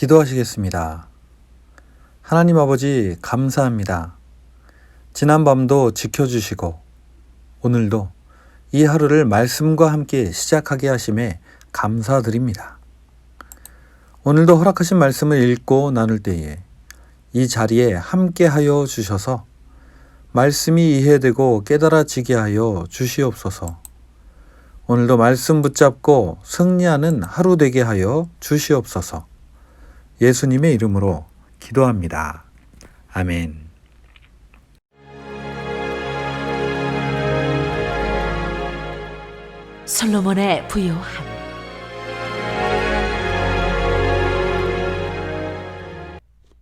기도하시겠습니다. 하나님 아버지, 감사합니다. 지난밤도 지켜주시고 오늘도 이 하루를 말씀과 함께 시작하게 하심에 감사드립니다. 오늘도 허락하신 말씀을 읽고 나눌 때에 이 자리에 함께하여 주셔서 말씀이 이해되고 깨달아지게 하여 주시옵소서. 오늘도 말씀 붙잡고 승리하는 하루 되게 하여 주시옵소서. 예수님의 이름으로 기도합니다. 아멘. 솔로몬의 부요함.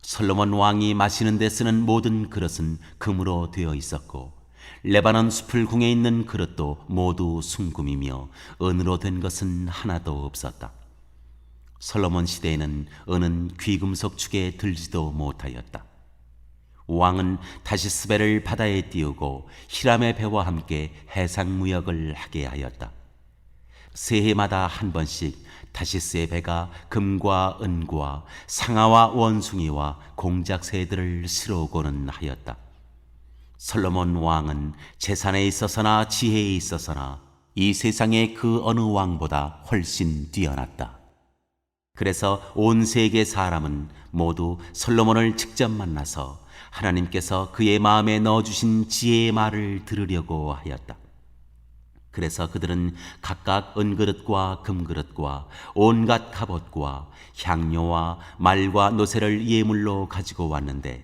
솔로몬 왕이 마시는 데 쓰는 모든 그릇은 금으로 되어 있었고 레바논 숲을 궁에 있는 그릇도 모두 순금이며 은으로 된 것은 하나도 없었다. 솔로몬 시대에는 은은 귀금속 축에 들지도 못하였다. 왕은 다시스배를 바다에 띄우고 히람의 배와 함께 해상무역을 하게 하였다. 새해마다 한 번씩 다시스의 배가 금과 은과 상아와 원숭이와 공작새들을 실어오고는 하였다. 솔로몬 왕은 재산에 있어서나 지혜에 있어서나 이 세상의 그 어느 왕보다 훨씬 뛰어났다. 그래서 온 세계 사람은 모두 솔로몬을 직접 만나서 하나님께서 그의 마음에 넣어주신 지혜의 말을 들으려고 하였다. 그래서 그들은 각각 은그릇과 금그릇과 온갖 갑옷과 향료와 말과 노새를 예물로 가지고 왔는데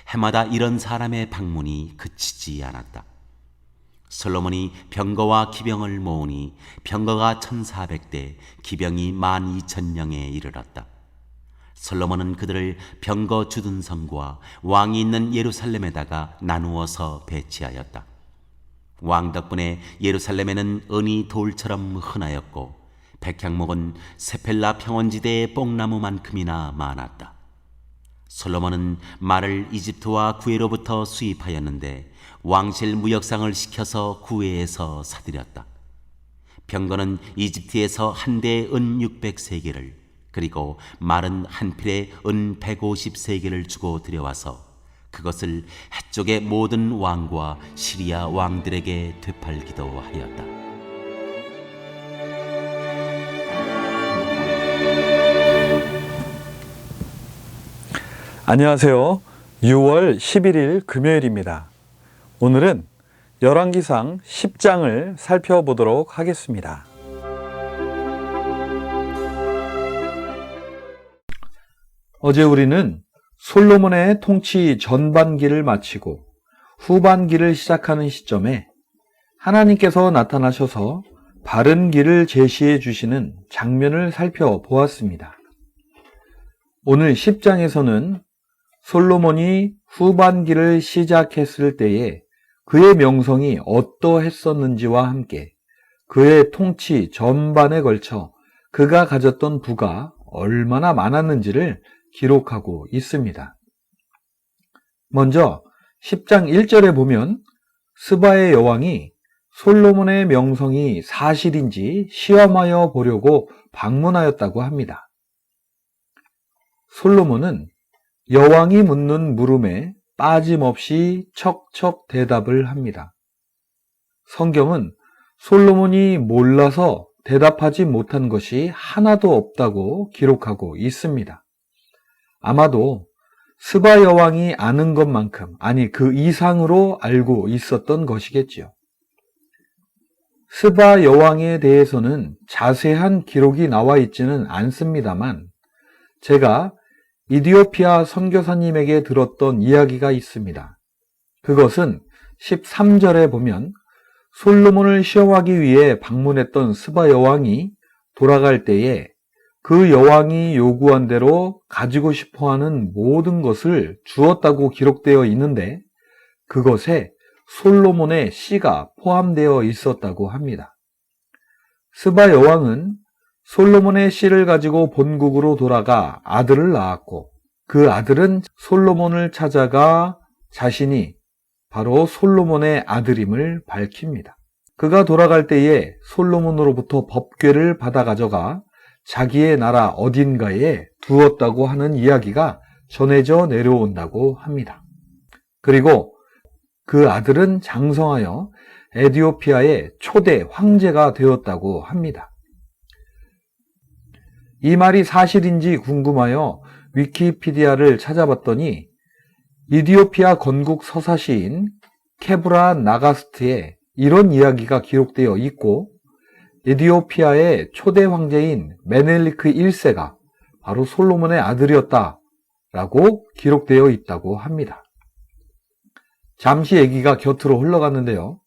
해마다 이런 사람의 방문이 그치지 않았다. 솔로몬이 병거와 기병을 모으니 병거가 1400대, 기병이 12,000명에 이르렀다. 솔로몬은 그들을 병거 주둔성과 왕이 있는 예루살렘에다가 나누어서 배치하였다. 왕 덕분에 예루살렘에는 은이 돌처럼 흔하였고 백향목은 세펠라 평원지대의 뽕나무만큼이나 많았다. 솔로몬은 말을 이집트와 구에로부터 수입하였는데 왕실 무역상을 시켜서 구에에서 사들였다. 병거는 이집트에서 한 대에 은 600세겔을 그리고 말은 한 필에 은 150세겔을 주고 들여와서 그것을 해쪽의 모든 왕과 시리아 왕들에게 되팔기도 하였다. 안녕하세요. 6월 11일 금요일입니다. 오늘은 열왕기상 10장을 살펴보도록 하겠습니다. 어제 우리는 솔로몬의 통치 전반기를 마치고 후반기를 시작하는 시점에 하나님께서 나타나셔서 바른 길을 제시해 주시는 장면을 살펴보았습니다. 오늘 10장에서는 솔로몬이 후반기를 시작했을 때에 그의 명성이 어떠했었는지와 함께 그의 통치 전반에 걸쳐 그가 가졌던 부가 얼마나 많았는지를 기록하고 있습니다. 먼저 10장 1절에 보면 스바의 여왕이 솔로몬의 명성이 사실인지 시험하여 보려고 방문하였다고 합니다. 솔로몬은 여왕이 묻는 물음에 빠짐없이 척척 대답을 합니다. 성경은 솔로몬이 몰라서 대답하지 못한 것이 하나도 없다고 기록하고 있습니다. 아마도 스바 여왕이 아는 것만큼, 아니 그 이상으로 알고 있었던 것이겠지요. 스바 여왕에 대해서는 자세한 기록이 나와 있지는 않습니다만 제가 이디오피아 선교사님에게 들었던 이야기가 있습니다. 그것은 13절에 보면 솔로몬을 시험하기 위해 방문했던 스바 여왕이 돌아갈 때에 그 여왕이 요구한 대로 가지고 싶어하는 모든 것을 주었다고 기록되어 있는데 그것에 솔로몬의 씨가 포함되어 있었다고 합니다. 스바 여왕은 솔로몬의 씨를 가지고 본국으로 돌아가 아들을 낳았고 그 아들은 솔로몬을 찾아가 자신이 바로 솔로몬의 아들임을 밝힙니다. 그가 돌아갈 때에 솔로몬으로부터 법궤를 받아 가져가 자기의 나라 어딘가에 두었다고 하는 이야기가 전해져 내려온다고 합니다. 그리고 그 아들은 장성하여 에디오피아의 초대 황제가 되었다고 합니다. 이 말이 사실인지 궁금하여 위키피디아를 찾아봤더니 이디오피아 건국 서사시인 케브라 나가스트에 이런 이야기가 기록되어 있고, 에디오피아의 초대 황제인 메넬리크 1세가 바로 솔로몬의 아들이었다라고 기록되어 있다고 합니다. 잠시 얘기가 곁으로 흘러갔는데요.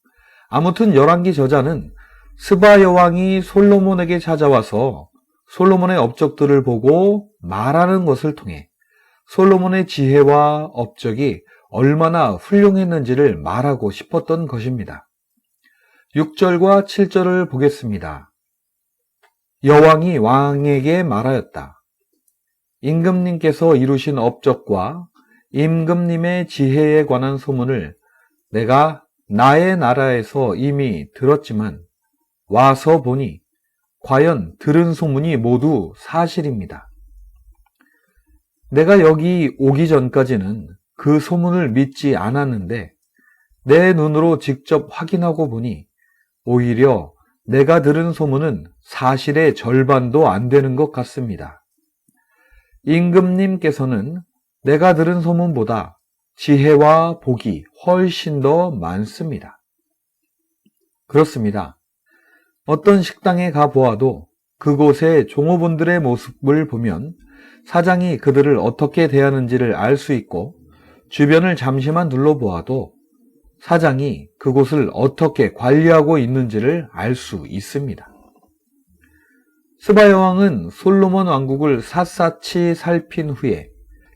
아무튼 열왕기 저자는 스바 여왕이 솔로몬에게 찾아와서 솔로몬의 업적들을 보고 말하는 것을 통해 솔로몬의 지혜와 업적이 얼마나 훌륭했는지를 말하고 싶었던 것입니다. 6절과 7절을 보겠습니다. 여왕이 왕에게 말하였다. 임금님께서 이루신 업적과 임금님의 지혜에 관한 소문을 내가 나의 나라에서 이미 들었지만 와서 보니 과연 들은 소문이 모두 사실입니다. 내가 여기 오기 전까지는 그 소문을 믿지 않았는데 내 눈으로 직접 확인하고 보니 오히려 내가 들은 소문은 사실의 절반도 안 되는 것 같습니다. 임금님께서는 내가 들은 소문보다 지혜와 복이 훨씬 더 많습니다. 그렇습니다. 어떤 식당에 가보아도 그곳의 종업원들의 모습을 보면 사장이 그들을 어떻게 대하는지를 알 수 있고, 주변을 잠시만 둘러보아도 사장이 그곳을 어떻게 관리하고 있는지를 알 수 있습니다. 스바 여왕은 솔로몬 왕국을 샅샅이 살핀 후에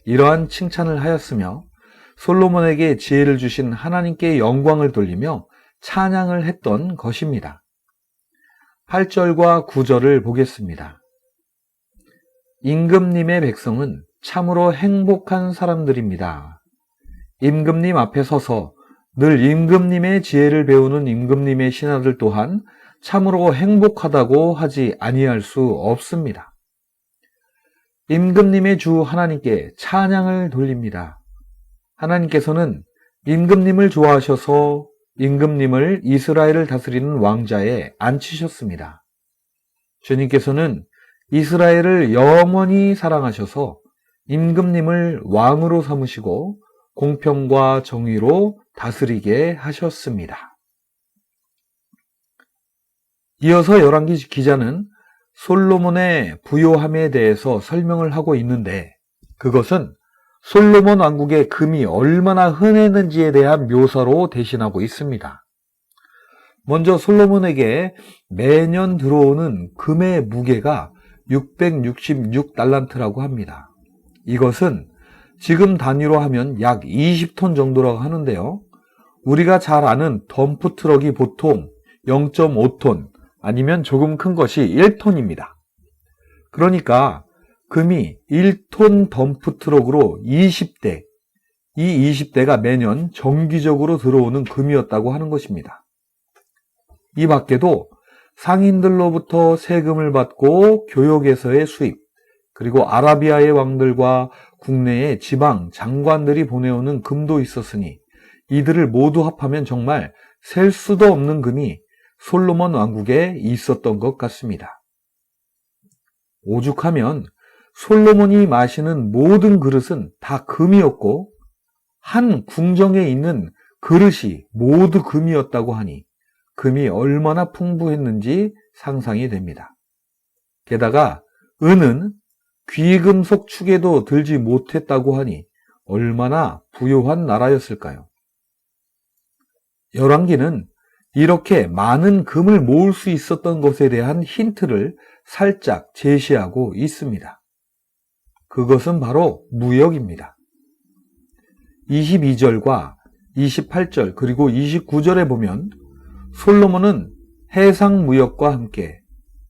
이러한 칭찬을 하였으며 솔로몬에게 지혜를 주신 하나님께 영광을 돌리며 찬양을 했던 것입니다. 8절과 9절을 보겠습니다. 임금님의 백성은 참으로 행복한 사람들입니다. 임금님 앞에 서서 늘 임금님의 지혜를 배우는 임금님의 신하들 또한 참으로 행복하다고 하지 아니할 수 없습니다. 임금님의 주 하나님께 찬양을 돌립니다. 하나님께서는 임금님을 좋아하셔서 임금님을 이스라엘을 다스리는 왕자에 앉히셨습니다. 주님께서는 이스라엘을 영원히 사랑하셔서 임금님을 왕으로 삼으시고 공평과 정의로 다스리게 하셨습니다. 이어서 열왕기 기자는 솔로몬의 부요함에 대해서 설명을 하고 있는데, 그것은 솔로몬 왕국의 금이 얼마나 흔했는지에 대한 묘사로 대신하고 있습니다. 먼저 솔로몬에게 매년 들어오는 금의 무게가 666달란트라고 합니다. 이것은 지금 단위로 하면 약 20톤 정도라고 하는데요. 우리가 잘 아는 덤프트럭이 보통 0.5톤 아니면 조금 큰 것이 1톤입니다. 그러니까 금이 1톤 덤프트럭으로 20대, 이 20대가 매년 정기적으로 들어오는 금이었다고 하는 것입니다. 이 밖에도 상인들로부터 세금을 받고 교역에서의 수입, 그리고 아라비아의 왕들과 국내의 지방 장관들이 보내오는 금도 있었으니 이들을 모두 합하면 정말 셀 수도 없는 금이 솔로몬 왕국에 있었던 것 같습니다. 오죽하면 솔로몬이 마시는 모든 그릇은 다 금이었고 한 궁정에 있는 그릇이 모두 금이었다고 하니 금이 얼마나 풍부했는지 상상이 됩니다. 게다가 은은 귀금속 축에도 들지 못했다고 하니 얼마나 부유한 나라였을까요? 열왕기는 이렇게 많은 금을 모을 수 있었던 것에 대한 힌트를 살짝 제시하고 있습니다. 그것은 바로 무역입니다. 22절과 28절 그리고 29절에 보면 솔로몬은 해상무역과 함께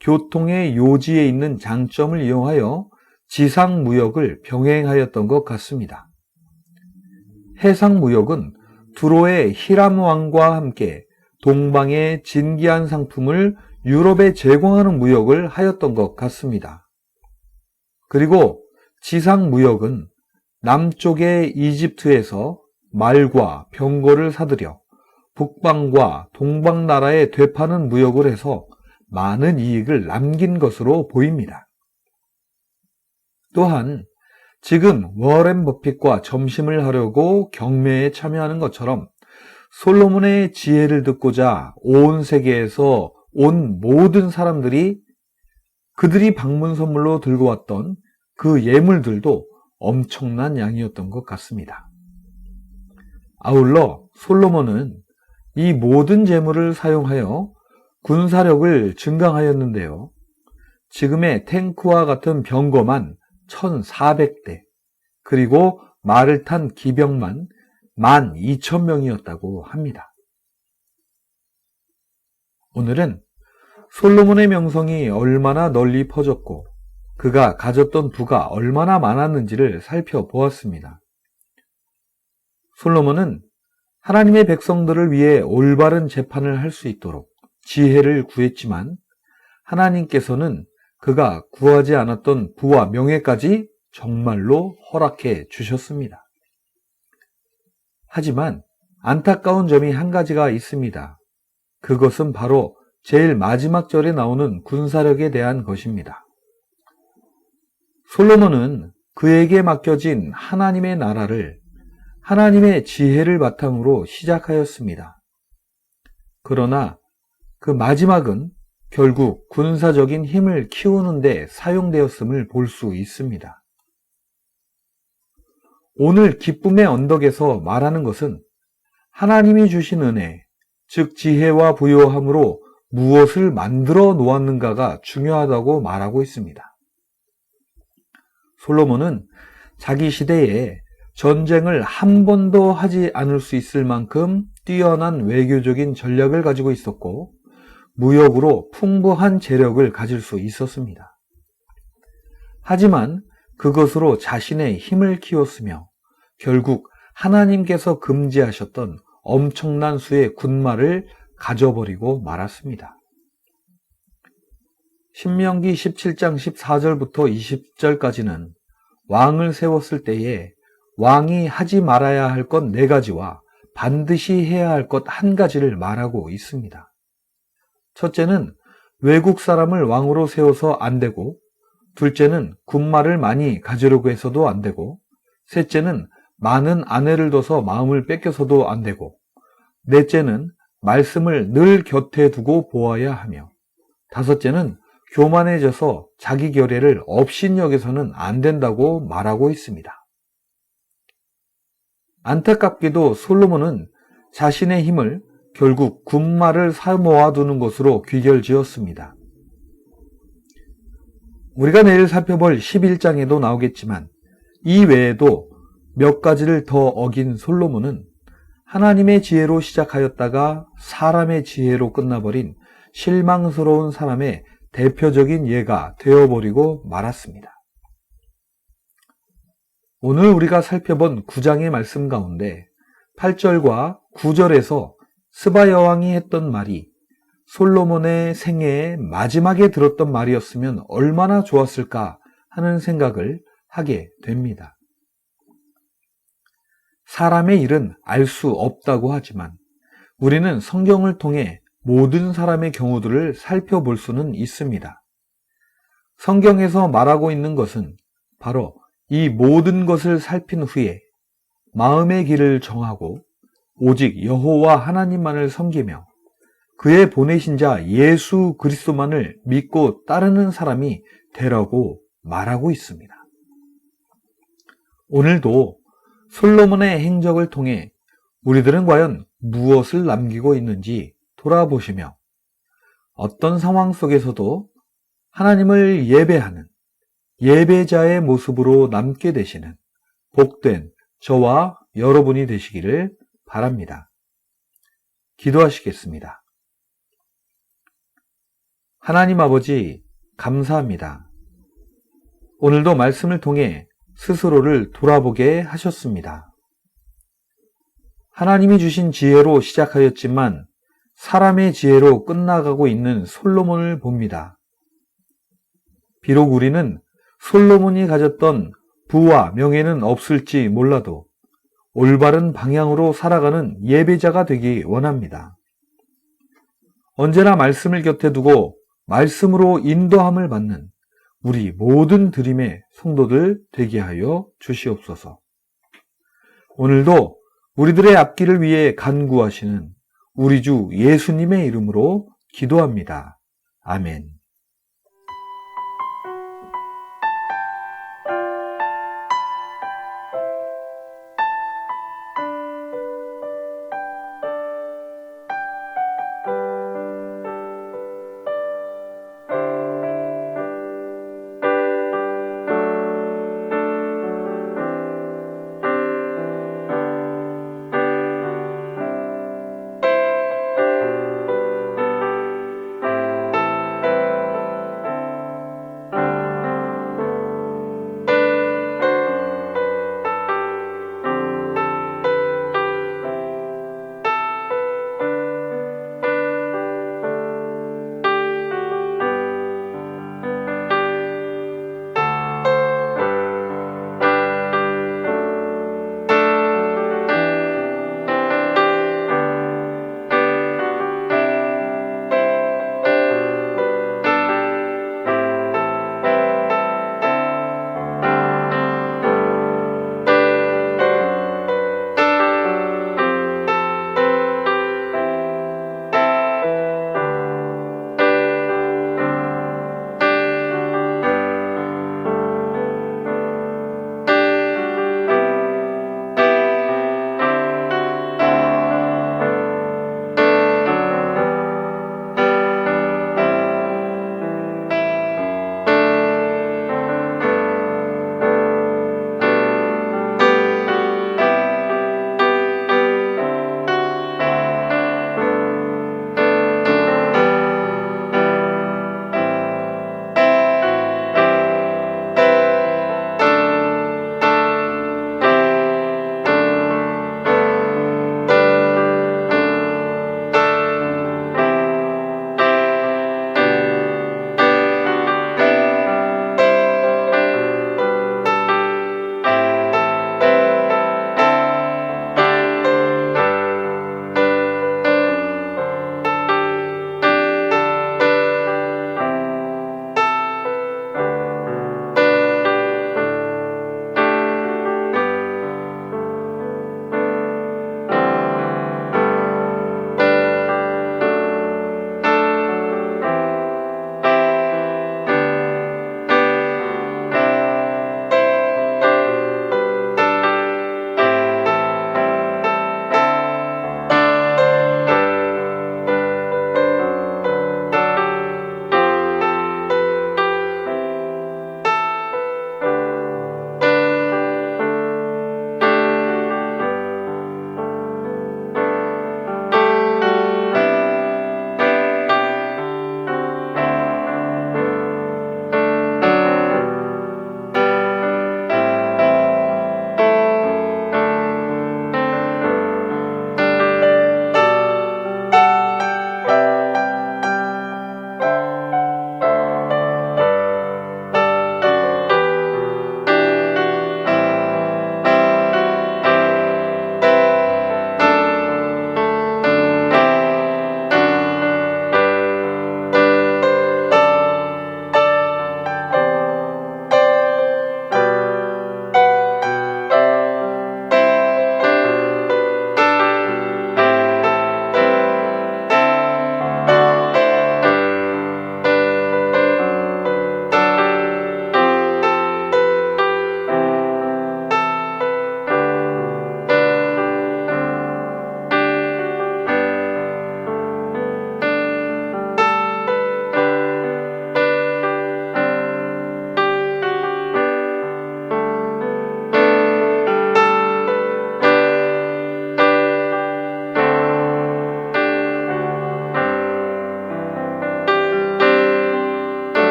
교통의 요지에 있는 장점을 이용하여 지상무역을 병행하였던 것 같습니다. 해상무역은 두로의 히람 왕과 함께 동방의 진귀한 상품을 유럽에 제공하는 무역을 하였던 것 같습니다. 그리고 지상 무역은 남쪽의 이집트에서 말과 병거를 사들여 북방과 동방 나라에 되파는 무역을 해서 많은 이익을 남긴 것으로 보입니다. 또한 지금 워렌 버핏과 점심을 하려고 경매에 참여하는 것처럼 솔로몬의 지혜를 듣고자 온 세계에서 온 모든 사람들이 그들이 방문 선물로 들고 왔던 그 예물들도 엄청난 양이었던 것 같습니다. 아울러 솔로몬은 이 모든 재물을 사용하여 군사력을 증강하였는데요. 지금의 탱크와 같은 병거만 1,400대, 그리고 말을 탄 기병만 12,000명이었다고 합니다. 오늘은 솔로몬의 명성이 얼마나 널리 퍼졌고 그가 가졌던 부가 얼마나 많았는지를 살펴보았습니다. 솔로몬은 하나님의 백성들을 위해 올바른 재판을 할 수 있도록 지혜를 구했지만 하나님께서는 그가 구하지 않았던 부와 명예까지 정말로 허락해 주셨습니다. 하지만 안타까운 점이 한 가지가 있습니다. 그것은 바로 제일 마지막 절에 나오는 군사력에 대한 것입니다. 솔로몬은 그에게 맡겨진 하나님의 나라를 하나님의 지혜를 바탕으로 시작하였습니다. 그러나 그 마지막은 결국 군사적인 힘을 키우는 데 사용되었음을 볼 수 있습니다. 오늘 기쁨의 언덕에서 말하는 것은 하나님이 주신 은혜, 즉 지혜와 부요함으로 무엇을 만들어 놓았는가가 중요하다고 말하고 있습니다. 솔로몬은 자기 시대에 전쟁을 한 번도 하지 않을 수 있을 만큼 뛰어난 외교적인 전략을 가지고 있었고 무역으로 풍부한 재력을 가질 수 있었습니다. 하지만 그것으로 자신의 힘을 키웠으며 결국 하나님께서 금지하셨던 엄청난 수의 군마를 가져버리고 말았습니다. 신명기 17장 14절부터 20절까지는 왕을 세웠을 때에 왕이 하지 말아야 할 것 4가지와 반드시 해야 할 것 1가지를 말하고 있습니다. 첫째는 외국 사람을 왕으로 세워서 안 되고, 둘째는 군마를 많이 가지려고 해서도 안 되고, 셋째는 많은 아내를 둬서 마음을 뺏겨서도 안 되고, 넷째는 말씀을 늘 곁에 두고 보아야 하며, 다섯째는 교만해져서 자기 결의를 업신여겨서는 안 된다고 말하고 있습니다. 안타깝게도 솔로몬은 자신의 힘을 결국 군마를 사모아두는 것으로 귀결지었습니다. 우리가 내일 살펴볼 11장에도 나오겠지만 이 외에도 몇 가지를 더 어긴 솔로몬은 하나님의 지혜로 시작하였다가 사람의 지혜로 끝나버린 실망스러운 사람의 대표적인 예가 되어버리고 말았습니다. 오늘 우리가 살펴본 9장의 말씀 가운데 8절과 9절에서 스바 여왕이 했던 말이 솔로몬의 생애의 마지막에 들었던 말이었으면 얼마나 좋았을까 하는 생각을 하게 됩니다. 사람의 일은 알 수 없다고 하지만 우리는 성경을 통해 모든 사람의 경우들을 살펴볼 수는 있습니다. 성경에서 말하고 있는 것은 바로 이 모든 것을 살핀 후에 마음의 길을 정하고 오직 여호와 하나님만을 섬기며 그의 보내신 자 예수 그리스도만을 믿고 따르는 사람이 되라고 말하고 있습니다. 오늘도 솔로몬의 행적을 통해 우리들은 과연 무엇을 남기고 있는지 돌아보시며 어떤 상황 속에서도 하나님을 예배하는 예배자의 모습으로 남게 되시는 복된 저와 여러분이 되시기를 바랍니다. 기도하시겠습니다. 하나님 아버지, 감사합니다. 오늘도 말씀을 통해 스스로를 돌아보게 하셨습니다. 하나님이 주신 지혜로 시작하였지만 사람의 지혜로 끝나가고 있는 솔로몬을 봅니다. 비록 우리는 솔로몬이 가졌던 부와 명예는 없을지 몰라도 올바른 방향으로 살아가는 예배자가 되기 원합니다. 언제나 말씀을 곁에 두고 말씀으로 인도함을 받는 우리 모든 드림의 성도들 되게 하여 주시옵소서. 오늘도 우리들의 앞길을 위해 간구하시는 우리 주 예수님의 이름으로 기도합니다. 아멘.